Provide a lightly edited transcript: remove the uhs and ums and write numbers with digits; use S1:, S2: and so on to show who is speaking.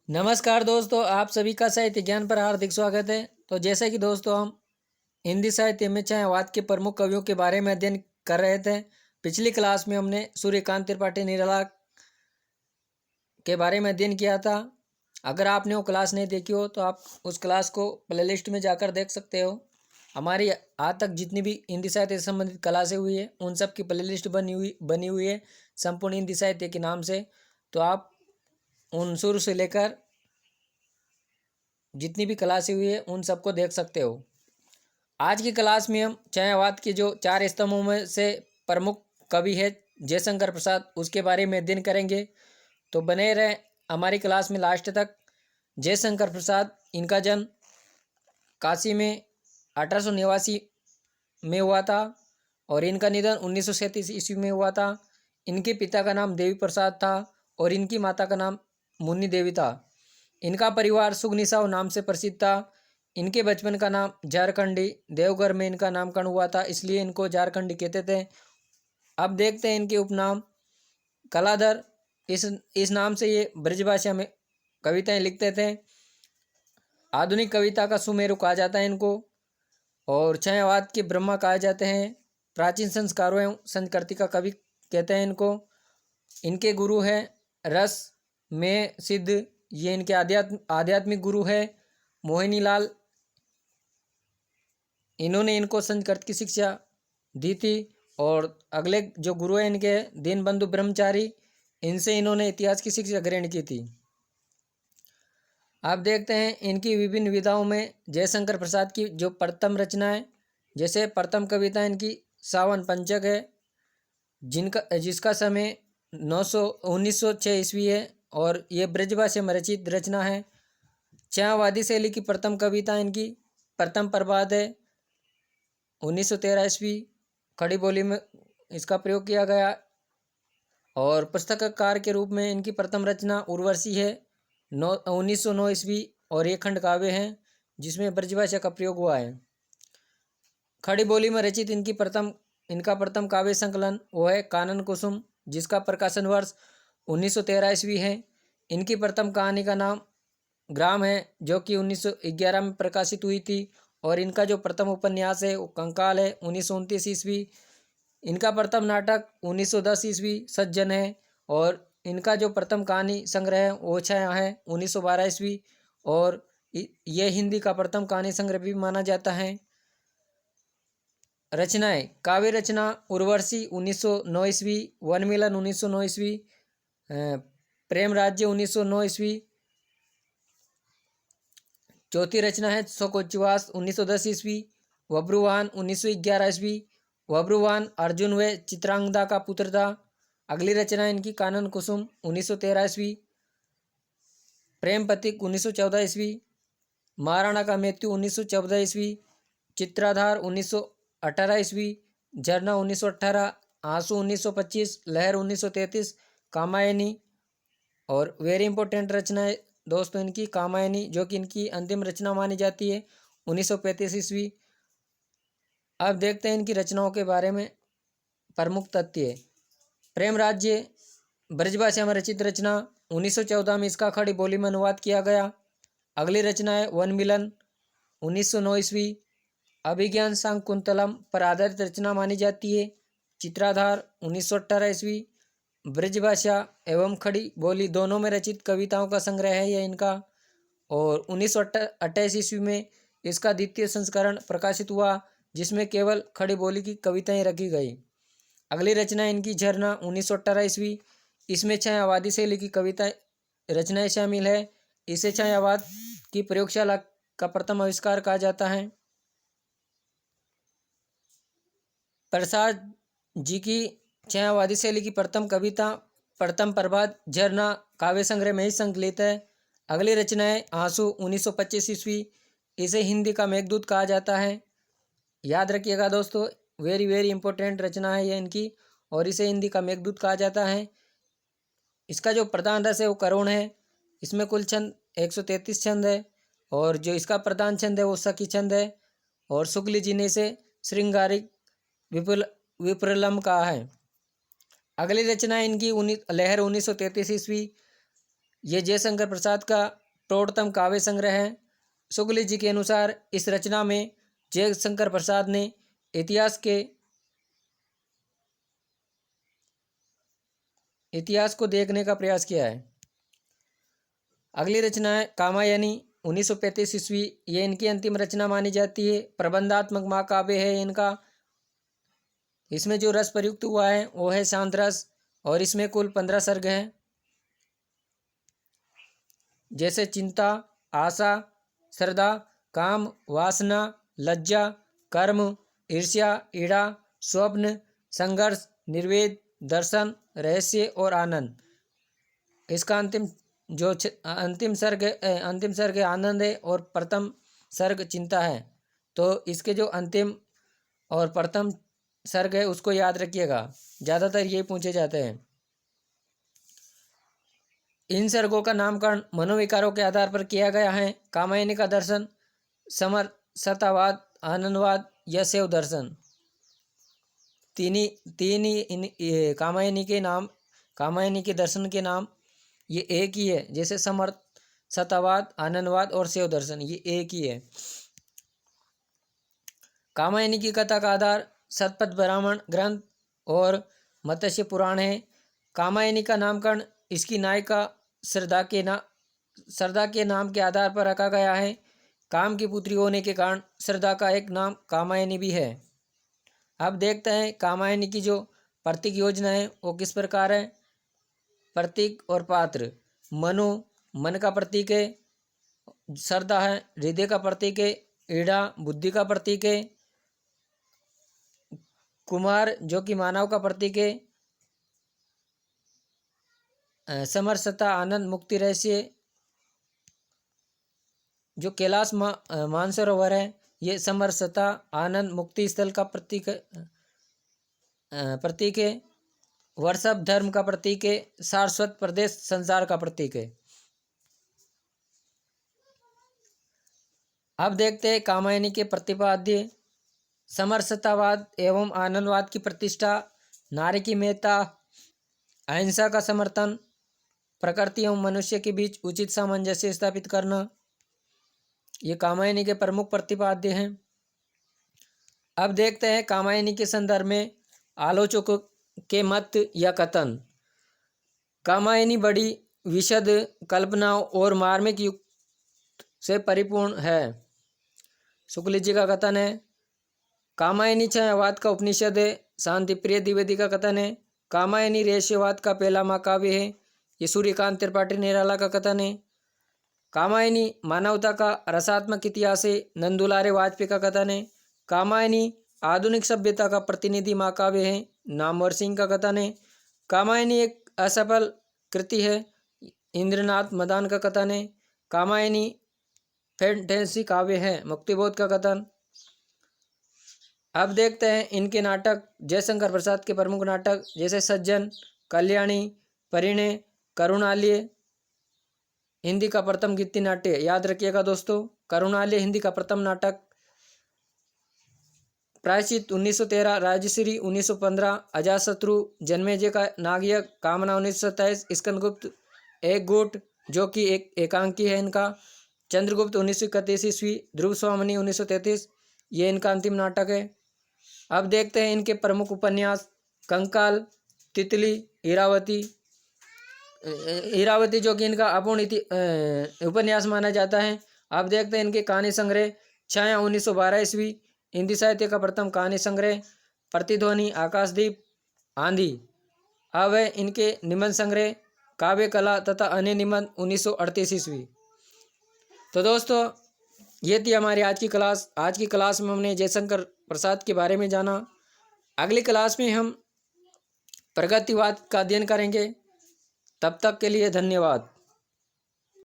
S1: नमस्कार दोस्तों, आप सभी का साहित्य ज्ञान पर हार्दिक स्वागत है। तो जैसे कि दोस्तों हम हिंदी साहित्य में छायावाद के प्रमुख कवियों के बारे में अध्ययन कर रहे थे। पिछली क्लास में हमने सूर्यकांत त्रिपाठी निराला के बारे में अध्ययन किया था। अगर आपने वो क्लास नहीं देखी हो तो आप उस क्लास को प्लेलिस्ट में जाकर देख सकते हो। हमारी आज तक जितनी भी हिंदी साहित्य से संबंधित क्लासें हुई है उन सब की प्लेलिस्ट बनी हुई है संपूर्ण हिंदी साहित्य के नाम से। तो आप उन शुरू से लेकर जितनी भी क्लासें हुई है उन सबको देख सकते हो। आज की क्लास में हम छायावाद के जो चार स्तंभों में से प्रमुख कवि है जयशंकर प्रसाद, उसके बारे में अध्ययन करेंगे। तो बने रहे हमारी क्लास में लास्ट तक। जयशंकर प्रसाद, इनका जन्म काशी में 1889 में हुआ था और इनका निधन 1937 ईस्वी में हुआ था। इनके पिता का नाम देवी प्रसाद था और इनकी माता का नाम मुन्नी देवी था। इनका परिवार सुगनिसाव नाम से प्रसिद्ध था। इनके बचपन का नाम झारखंडी, देवघर में इनका नामकरण हुआ था, इसलिए इनको झारखंडी कहते थे। अब देखते हैं इनके उपनाम। कलाधर, इस नाम से ये ब्रजभाषा में कविताएं लिखते थे। आधुनिक कविता का सुमेरु कहा जाता है इनको और छायावाद के ब्रह्मा कहा जाते हैं। प्राचीन संस्कारों एवं संस्कृति का कवि कहते हैं इनको। इनके गुरु हैं रस में सिद्ध, ये इनके आध्यात्मिक गुरु है। मोहिनीलाल, इन्होंने इनको संस्कृत की शिक्षा दी थी। और अगले जो गुरु हैं इनके दीनबंधु ब्रह्मचारी, इनसे इन्होंने इतिहास की शिक्षा ग्रहण की थी। आप देखते हैं इनकी विभिन्न विधाओं में जयशंकर प्रसाद की जो प्रथम रचना है, जैसे प्रथम कविता इनकी सावन पंचक है, जिसका समय 1906 ईस्वी है और ये ब्रजभाषा में रचित रचना है। छायावादी शैली की प्रथम कविता इनकी प्रथम प्रभात है, 1913 ईस्वी। खड़ी बोली में इसका प्रयोग किया गया। और पुस्तककार के रूप में इनकी प्रथम रचना उर्वशी है, 1909 ईस्वी, और ये खंड काव्य हैं जिसमें ब्रजभाषा का प्रयोग हुआ है। खड़ी बोली में रचित इनका प्रथम काव्य संकलन वो है कानन कुसुम, जिसका प्रकाशन वर्ष 1913 ईस्वी है। इनकी प्रथम कहानी का नाम ग्राम है, जो कि 1911 में प्रकाशित हुई थी। और इनका जो प्रथम उपन्यास है वो कंकाल है, 1929 ईस्वी। इनका प्रथम नाटक 1910 ईस्वी सज्जन है। और इनका जो प्रथम कहानी संग्रह है वो छाया है, 1912 ईस्वी। और यह हिंदी का प्रथम कहानी संग्रह भी माना जाता है। रचनाएं, काव्य रचना उर्वशी 1909 ईस्वी, वनमिलन 1909 ईस्वी, प्रेम राज्य 1909 ईस्वी। चौथी रचना है शोकोच्छ्वास 1910 ईस्वी, बब्रुवाहन 1911 ईस्वी। बब्रुवाहन अर्जुन व चित्रांगदा का पुत्र था। अगली रचना इनकी कानन कुसुम 1913 ईस्वी, प्रेम पथिक 1914 ईस्वी, महाराणा का मृत्यु 1914 ईस्वी, चित्राधार 1918 ईस्वी, झरना 1918, आंसू 1925, लहर 1933, कामायनी। और वेरी इंपॉर्टेंट रचना है दोस्तों इनकी कामायनी, जो कि इनकी अंतिम रचना मानी जाती है, 1935 ईस्वी। अब देखते हैं इनकी रचनाओं के बारे में प्रमुख तथ्य। प्रेम राज्य ब्रजभाषा में रचित रचना, 1914 में इसका खड़ी बोली में अनुवाद किया गया। अगली रचना है वन मिलन, 1909 ईस्वी, अभिज्ञान शाकुंतलम पर आधारित रचना मानी जाती है। चित्राधार 1918 ईस्वी, ब्रजभाषा एवं खड़ी बोली दोनों में रचित कविताओं का संग्रह है यह इनका। और 1928 ईस्वी में इसका द्वितीय संस्करण प्रकाशित हुआ, जिसमें केवल खड़ी बोली की कविताएं रखी गई। अगली रचना इनकी झरना 1918 ईस्वी, इसमें छायावादी शैली की कविता रचनाएं शामिल है। इसे छायावाद की प्रयोगशाला का प्रथम आविष्कार कहा जाता है। प्रसाद जी की छायावादी शैली की प्रथम कविता प्रथम प्रभात झरना काव्य संग्रह में ही संकलित है। अगली रचना है आंसू 1925 ईस्वी, इसे हिंदी का मेघदूत कहा जाता है। याद रखिएगा दोस्तों, वेरी वेरी इंपॉर्टेंट रचना है ये इनकी, और इसे हिंदी का मेघदूत कहा जाता है। इसका जो प्रधान रस है वो करुण है। इसमें कुल छंद 133 छंद है और जो इसका प्रधान छंद है वो सखी छंद है। और शुक्ल जी ने इसे श्रृंगारिक विप्रलम कहा है। अगली रचना इनकी लहर 1933 ईस्वी, ये जयशंकर प्रसाद का प्रौढ़तम काव्य संग्रह है। शुक्ल जी के अनुसार इस रचना में जयशंकर प्रसाद ने इतिहास को देखने का प्रयास किया है। अगली रचना है कामायनी 1935 ईस्वी। ये इनकी अंतिम रचना मानी जाती है। प्रबंधात्मक महाकाव्य है इनका। इसमें जो रस प्रयुक्त हुआ है वो है शांत रस और इसमें कुल 15 सर्ग हैं, जैसे चिंता, आशा, श्रद्धा, काम, वासना, लज्जा, कर्म, ईर्ष्या, ईड़ा, स्वप्न, संघर्ष, निर्वेद, दर्शन, रहस्य और आनंद। इसका अंतिम सर्ग है आनंद है और प्रथम सर्ग चिंता है। तो इसके जो अंतिम और प्रथम सर्ग है उसको याद रखिएगा, ज़्यादातर ये पूछे जाते हैं। इन सर्गों का नामकरण मनोविकारों के आधार पर किया गया है। कामायनी का दर्शन समरसतावाद, आनंदवाद या शैव दर्शन, तीन ही कामायनी के दर्शन के नाम ये एक ही है। जैसे समरसतावाद, आनंदवाद और शैव दर्शन ये एक ही है। कामायनी की कथा का आधार शतपथ ब्राह्मण ग्रंथ और मत्स्य पुराण है। कामायनी का नामकरण इसकी नायिका श्रद्धा के नाम के आधार पर रखा गया है। काम की पुत्री होने के कारण श्रद्धा का एक नाम कामायनी भी है। अब देखते हैं कामायनी की जो प्रतीक योजना है वो किस प्रकार है। प्रतीक और पात्र। मनु मन का प्रतीक है, श्रद्धा है हृदय का प्रतीक है, ईड़ा बुद्धि का प्रतीक है, कुमार जो कि मानव का प्रतीक है, समरसता आनंद मुक्ति रहस्य जो कैलाश मानसरोवर है ये समरसता आनंद मुक्ति स्थल का प्रतीक है। वर्षभ धर्म का प्रतीक है, सारस्वत प्रदेश संसार का प्रतीक है। अब देखते हैं कामायनी के प्रतिपाद्य। समरसतावाद एवं आनंदवाद की प्रतिष्ठा, नारी की महत्ता, अहिंसा का समर्थन, प्रकृति एवं मनुष्य के बीच उचित सामंजस्य स्थापित करना, ये कामायनी के प्रमुख प्रतिपाद्य हैं। अब देखते हैं कामायनी के संदर्भ में आलोचकों के मत या कथन। कामायनी बड़ी विशद कल्पनाओं और मार्मिक युक्त से परिपूर्ण है। शुक्ल जी का कथन है कामायनी छायावाद का उपनिषद है। शांति प्रिय द्विवेदी का कथन है कामायनी रहस्यवाद का पहला महाकाव्य है। ये सूर्यकांत त्रिपाठी निराला का कथन है। कामायनी मानवता का रसात्मक इतिहास है। नंदुलारे वाजपेयी का कथन है कामायनी आधुनिक सभ्यता का प्रतिनिधि महाकाव्य है। नामवर सिंह का कथन है कामायनी एक असफल कृति है। इंद्रनाथ मदान का कथन है कामायनी फैंटेसी काव्य है। मुक्तिबोध का कथन। अब देखते हैं इनके नाटक। जयशंकर प्रसाद के प्रमुख नाटक जैसे सज्जन, कल्याणी, परिणय, करुणालय हिंदी का प्रथम गीति नाट्य। याद रखिएगा दोस्तों, करुणालय हिंदी का प्रथम नाटक। प्रायश्चित 1913, राजश्री 1915, अजातशत्रु, जन्मेजय का नागयज्ञ, कामना 1927, स्कंदगुप्त एक गुट जो कि एक एकांकी है इनका, चंद्रगुप्त 1931 ईस्वी, ध्रुव स्वामिनी 1933, ये इनका अंतिम नाटक है। अब देखते हैं इनके प्रमुख उपन्यास। कंकाल, तितली, हीरावती जो कि इनका अपूर्ण उपन्यास माना जाता है। अब देखते हैं इनके कहानी संग्रह। छाया 1912 ईस्वी, हिंदी साहित्य का प्रथम कहानी संग्रह। प्रतिध्वनि, आकाशदीप, आंधी। अब है इनके निबंध संग्रह काव्य कला तथा अन्य निबंध 1938 ईस्वी। तो दोस्तों ये थी हमारी आज की क्लास। आज की क्लास में हमने जयशंकर प्रसाद के बारे में जाना। अगली क्लास में हम प्रगतिवाद का अध्ययन करेंगे। तब तक के लिए धन्यवाद।